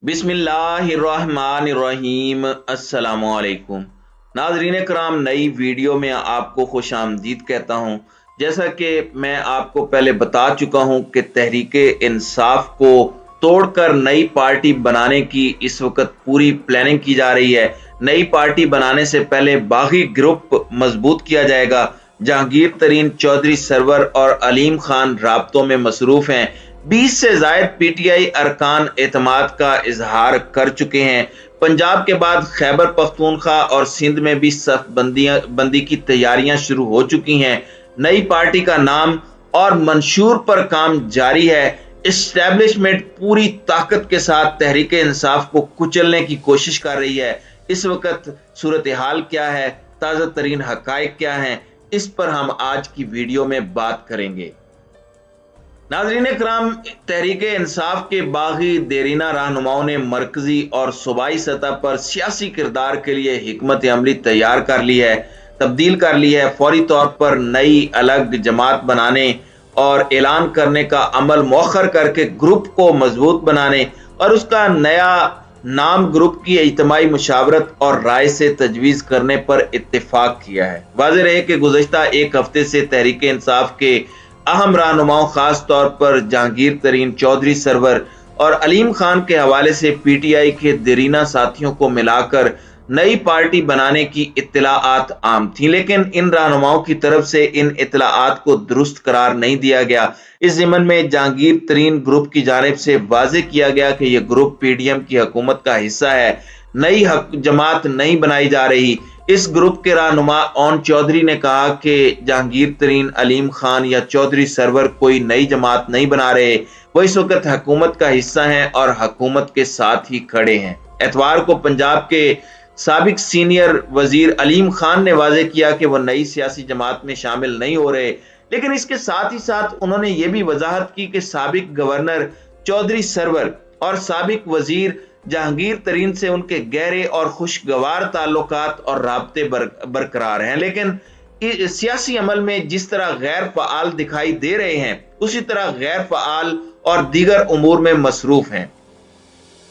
बिस्मिल्लाहिर्रहमानिर्रहीम। अस्सलामुअलैकुम नाज़रीन कराम, नई वीडियो में आपको खुश आमदीद कहता हूँ। जैसा कि मैं आपको पहले बता चुका हूँ कि तहरीके इंसाफ को तोड़कर नई पार्टी बनाने की इस वक्त पूरी प्लानिंग की जा रही है। नई पार्टी बनाने से पहले बागी ग्रुप मजबूत किया जाएगा। जहांगीर तरीन, चौधरी सरवर और अलीम खान राब्तों में मसरूफ हैं। 20 से जायद पीटीआई अरकान एतमाद का इजहार कर चुके हैं। पंजाब के बाद खैबर पख्तूनख्वा और सिंध में भी सख्त बंदी की तैयारियां शुरू हो चुकी हैं। नई पार्टी का नाम और मंशूर पर काम जारी है। इस्टेब्लिशमेंट पूरी ताकत के साथ तहरीक इंसाफ को कुचलने की कोशिश कर रही है। इस वक्त सूरत हाल क्या है, ताज़ा तरीन हकायक क्या हैं, इस पर हम आज की वीडियो में बात करेंगे। नाज़रीन कराम, तहरीक इंसाफ के बागी देरीना रहनुमाओं ने मरकजी और सूबाई सतह पर सियासी किरदार के लिए हिकमत अमली तैयार कर ली है, तब्दील कर ली है। फौरी तौर पर नई अलग जमात बनाने और ऐलान करने का अमल मौखर करके ग्रुप को मजबूत बनाने और उसका नया नाम ग्रुप की इज्तिमाई मुशावरत और राय से तजवीज़ करने पर इत्तेफाक किया है। वाज़ेह रहे कि गुज़श्ता एक हफ्ते से तहरीक इंसाफ के अहम रहनुमाओं, खास तौर पर जहांगीर तरीन, चौधरी सरवर और अलीम खान के हवाले से पीटीआई के देरीना साथियों को मिलाकर नई पार्टी बनाने की इत्तलाआत आम थी, लेकिन इन रहनुमाओं की तरफ से इन इत्तलाआत को दुरुस्त करार नहीं दिया गया। इस ज़िमन में जहांगीर तरीन ग्रुप की जानिब से वाज़ेह किया गया कि यह ग्रुप पीडीएम की हुकूमत का हिस्सा है, नई जमात नहीं बनाई जा रही। इस ग्रुप के रहनुमा ओन चौधरी ने कहा कि जहांगीर तरीन, अलीम खान या चौधरी सरवर कोई नई जमात नहीं बना रहे, वो इस वक्त हुकूमत का हिस्सा हैं और हुकूमत के साथ ही खड़े हैं। एतवार को पंजाब के साबिक सीनियर वजीर अलीम खान ने वाज़ेह किया कि वह नई सियासी जमात में शामिल नहीं हो रहे, लेकिन इसके साथ ही साथ उन्होंने ये भी वजाहत की कि साबिक गवर्नर चौधरी सरवर और साबिक वजीर जहांगीर तरीन से उनके गहरे और खुशगवार ताल्लुकात और राब्ते बरकरार हैं, लेकिन सियासी अमल में जिस तरह गैर फ़आल दिखाई दे रहे हैं, उसी तरह गैर फ़आल और दीगर उमूर में मसरूफ हैं।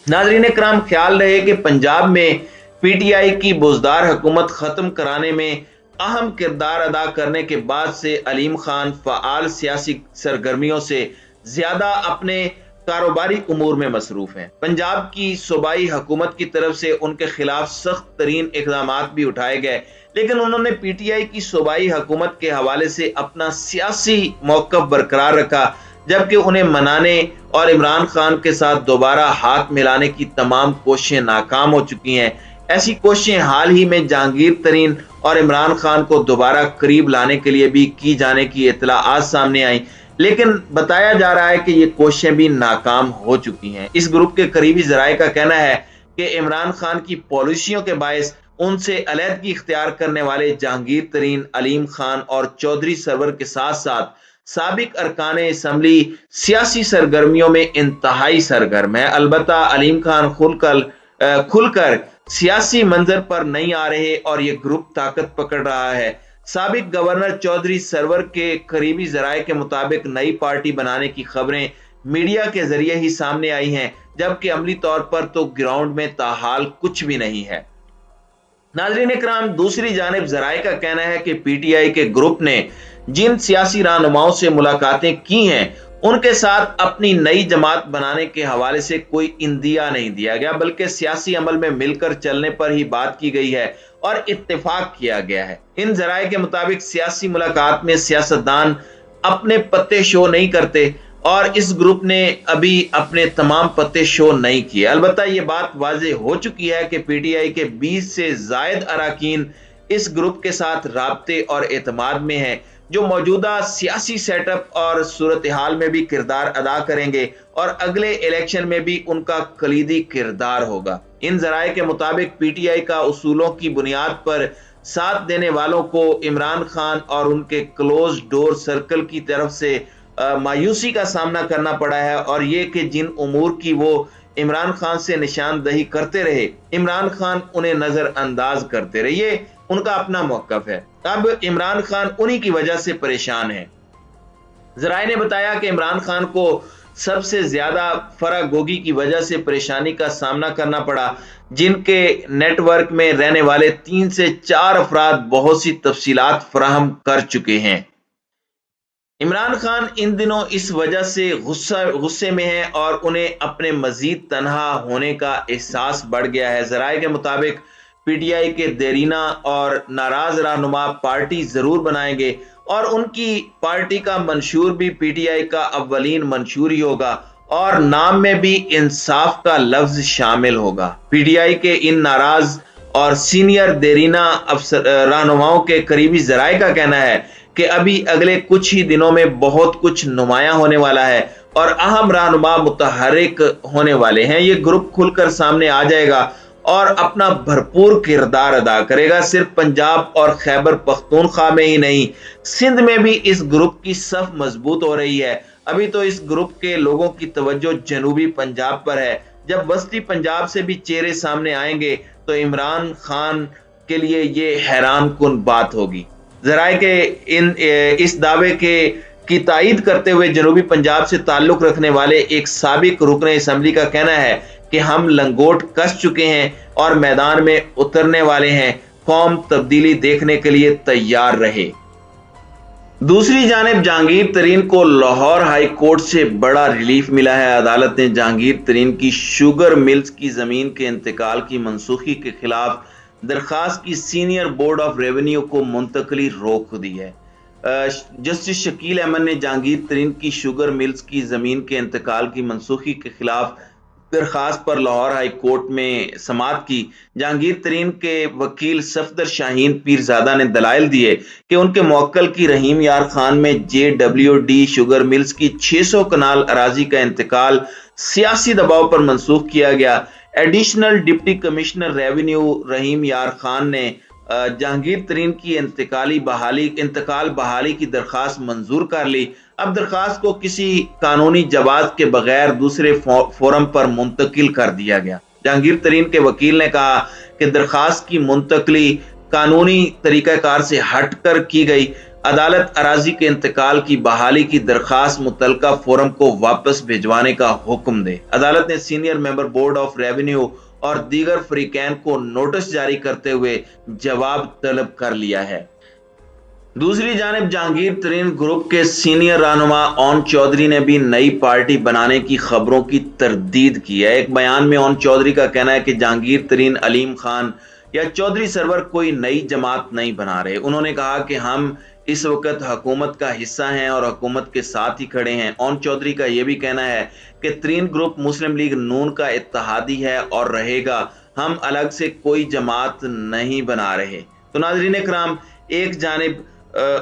नाज़रीन कराम, ख्याल रहे कि पंजाब में पीटीआई की बुज़दार हुकूमत खत्म कराने में अहम किरदार अदा करने के बाद से अलीम खान फ़आल सियासी सरगर्मियों से ज्यादा अपने कारोबारी उमूर में मसरूफ हैं। पंजाब की सूबाई हुकूमत की तरफ से उनके खिलाफ सख्त तरीन इक़दाम भी उठाए गए, लेकिन उन्होंने पीटीआई की सूबाई हुकूमत के हवाले से अपना सियासी मौक़िफ़ बरकरार रखा, जबकि उन्हें मनाने और इमरान खान के साथ दोबारा हाथ मिलाने की तमाम कोशिशें नाकाम हो चुकी हैं। ऐसी कोशिशें हाल ही में जहांगीर तरीन और इमरान खान को दोबारा करीब लाने के लिए भी की जाने की इत्तलाआत सामने आई, लेकिन बताया जा रहा है कि ये कोशिशें भी नाकाम हो चुकी हैं। इस ग्रुप के करीबी ज़राए का कहना है कि इमरान खान की पॉलिसियों के बायस उनसे अलहदगी इख्तियार करने वाले जहांगीर तरीन, अलीम खान और चौधरी सरवर के साथ साथ साबिक अरकान असम्बली सियासी सरगर्मियों में इंतहाई सरगर्म है। अलबत्ता अलीम खान खुलकर सियासी मंजर पर नहीं आ रहे और ये ग्रुप ताकत पकड़ रहा है। साबिक गवर्नर चौधरी सरवर के करीबी ज़राए के मुताबिक नई पार्टी बनाने की खबरें मीडिया के जरिए ही सामने आई हैं, जबकि अमली तौर पर तो ग्राउंड में ताहाल कुछ भी नहीं है। नाज़रीन कराम, दूसरी जानिब ज़राए का कहना है कि पीटीआई के ग्रुप ने जिन सियासी रहनुमाओं से मुलाकातें की हैं, उनके साथ अपनी नई जमात बनाने के हवाले से कोई इंदिया नहीं दिया गया, बल्कि सियासी अमल में मिलकर चलने पर ही बात की गई है और इत्तेफाक किया गया है। इन जराए के मुताबिक सियासी मुलाकात में सियासतदान अपने पत्ते शो नहीं करते और इस ग्रुप ने अभी अपने तमाम पत्ते शो नहीं किए। अलबत्ता ये बात वाज़ेह हो चुकी है कि पीटीआई के 20 से जायद अराकीन इस ग्रुप के साथ राब्ते और एतमाद में हैं, जो मौजूदा सियासी सेटअप और सूरत हाल में भी किरदार अदा करेंगे और अगले इलेक्शन में भी उनका कलीदी किरदार होगा। इन जराए के मुताबिक पीटीआई का उसूलों की बुनियाद पर साथ देने वालों को इमरान खान और उनके क्लोज डोर सर्कल की तरफ से मायूसी का सामना करना पड़ा है, और ये कि जिन उमूर की वो इमरान खान से निशानदही करते रहे, इमरान खान उन्हें नजरअंदाज करते रहे। ये उनका अपना मौक़िफ़ है। अब इमरान खान उन्हीं की वजह से परेशान है। ज़राए ने बताया कि इमरान खान को سب سے زیادہ فراگوگی کی وجہ سے پریشانی کا سامنا کرنا پڑا، جن کے نیٹ ورک میں رہنے والے 3 سے 4 افراد بہت سی تفصیلات فراہم کر چکے ہیں۔ عمران خان ان دنوں اس وجہ سے غصے میں ہیں اور انہیں اپنے مزید تنہا ہونے کا احساس بڑھ گیا ہے۔ ذرائع کے مطابق پی ٹی آئی کے دیرینہ اور ناراض رہنما پارٹی ضرور بنائیں گے اور ان کی پارٹی کا منشور بھی پی ٹی آئی کا اولین منشور ہی ہوگا اور نام میں بھی انصاف کا لفظ شامل ہوگا۔ پی ٹی آئی کے ان ناراض اور سینئر دیرینہ رہنماؤں کے قریبی ذرائع کا کہنا ہے کہ ابھی اگلے کچھ ہی دنوں میں بہت کچھ نمایاں ہونے والا ہے اور اہم رہنما متحرک ہونے والے ہیں۔ یہ گروپ کھل کر سامنے آ جائے گا اور اپنا بھرپور کردار ادا کرے گا۔ صرف پنجاب اور خیبر پختونخوا میں ہی نہیں، سندھ میں بھی اس گروپ کی صف مضبوط ہو رہی ہے۔ ابھی تو اس گروپ کے لوگوں کی توجہ جنوبی پنجاب پر ہے۔ جب وسطی پنجاب سے بھی چہرے سامنے آئیں گے تو عمران خان کے لیے یہ حیران کن بات ہوگی۔ ذرائع کے اس دعوے کی تائید کرتے ہوئے جنوبی پنجاب سے تعلق رکھنے والے ایک سابق رکن اسمبلی کا کہنا ہے کہ ہم لنگوٹ کس چکے ہیں اور میدان میں اترنے والے ہیں، قوم تبدیلی دیکھنے کے لیے تیار رہے۔ دوسری جانب جہانگیر ترین کو لاہور ہائی کورٹ سے بڑا ریلیف ملا ہے۔ عدالت نے جہانگیر ترین کی شوگر ملز کی زمین کے انتقال کی منسوخی کے خلاف درخواست کی سینئر بورڈ آف ریونیو کو منتقلی روک دی ہے۔ جسٹس شکیل احمد نے جہانگیر ترین کی شوگر ملز کی زمین کے انتقال کی منسوخی کے خلاف درخواست پر لاہور ہائی کورٹ میں سماعت کی۔ جہانگیر ترین کے وکیل صفدر شاہین پیرزادہ نے دلائل دیے کہ ان کے موکل کی رحیم یار خان میں JWD شوگر ملز کی 600 کنال اراضی کا انتقال سیاسی دباؤ پر منسوخ کیا گیا۔ ایڈیشنل ڈپٹی کمشنر ریونیو رحیم یار خان نے جہانگیر ترین کی انتقال بحالی کی درخواست منظور کر لی۔ اب درخواست کو کسی قانونی جواز کے بغیر دوسرے فورم پر منتقل کر دیا گیا۔ جہانگیر ترین کے وکیل نے کہا کہ درخواست کی منتقلی قانونی طریقہ کار سے ہٹ کر کی گئی۔ عدالت اراضی کے انتقال کی بحالی کی درخواست متعلقہ فورم کو واپس بھجوانے کا حکم دے۔ عدالت نے senior member board of revenue اور دیگر فریقین کو نوٹس جاری کرتے ہوئے جواب طلب کر لیا ہے۔ دوسری جانب جہانگیر ترین گروپ کے سینئر رہنما اون چودھری نے بھی نئی پارٹی بنانے کی خبروں کی تردید کی ہے۔ ایک بیان میں اون چودھری کا کہنا ہے کہ جہانگیر ترین، علیم خان یا چودھری سرور کوئی نئی جماعت نہیں بنا رہے۔ انہوں نے کہا کہ ہم اس وقت حکومت کا حصہ ہیں اور حکومت کے ساتھ ہی کھڑے ہیں۔ اون چودھری کا یہ بھی کہنا ہے کہ ترین گروپ مسلم لیگ نون کا اتحادی ہے اور رہے گا، ہم الگ سے کوئی جماعت نہیں بنا رہے۔ تو ناظرین کرام، ایک جانب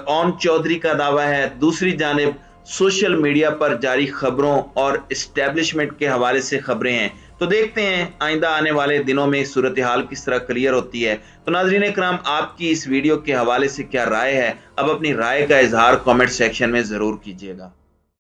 اون چودھری کا دعویٰ ہے، دوسری جانب سوشل میڈیا پر جاری خبروں اور اسٹیبلشمنٹ کے حوالے سے خبریں ہیں۔ تو دیکھتے ہیں آئندہ آنے والے دنوں میں صورتحال کس طرح کلیئر ہوتی ہے۔ تو ناظرین کرام، آپ کی اس ویڈیو کے حوالے سے کیا رائے ہے؟ اب اپنی رائے کا اظہار کامنٹ سیکشن میں ضرور کیجیے گا۔